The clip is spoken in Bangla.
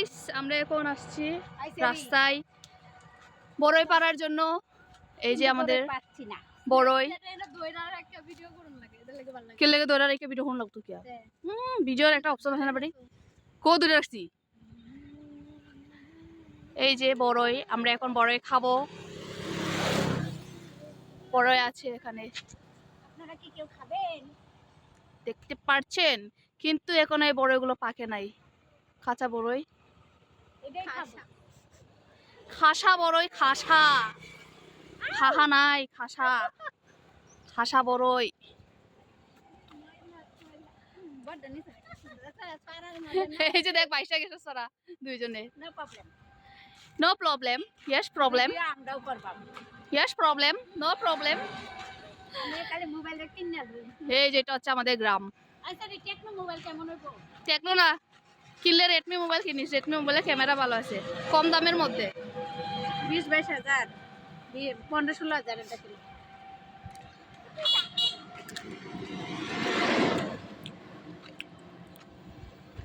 গাইস আমরা এখন আসছি রাস্তায় বড়ই পাড়ার জন্য। এই যে আমাদের বড়ই কে লেগে দৌড়ার একটা ভিডিও ফোন লাগতো কি ভিডিওর একটা অপশন আছে না বাড়ি কো দূরে রাখছি। এই যে বড়ই আমরা এখন বড়ই খাবো। বড়ই আছে এখানে, আপনারা কি কেউ খাবেন? দেখতে পাচ্ছেন, কিন্তু এখন এই বড়ইগুলো পাকে নাই, কাঁচা বড়ই। এটাই খাবো। খাসা বড়ই, খাসা খাহা নাই, খাসা খাসা বড়ই। এই যে দেখ 22টা গেছে সারা দুইজনে। No problem, yes problem, yes problem, no problem. এই যেটা হচ্ছে আমাদের গ্রাম। টেকনো না কিনলে রেডমি মোবাইল কিনিস, রেডমি মোবাইলের ক্যামেরা ভালো আছে, কম দামের মধ্যে 20-22 হাজার, 15-16 হাজার।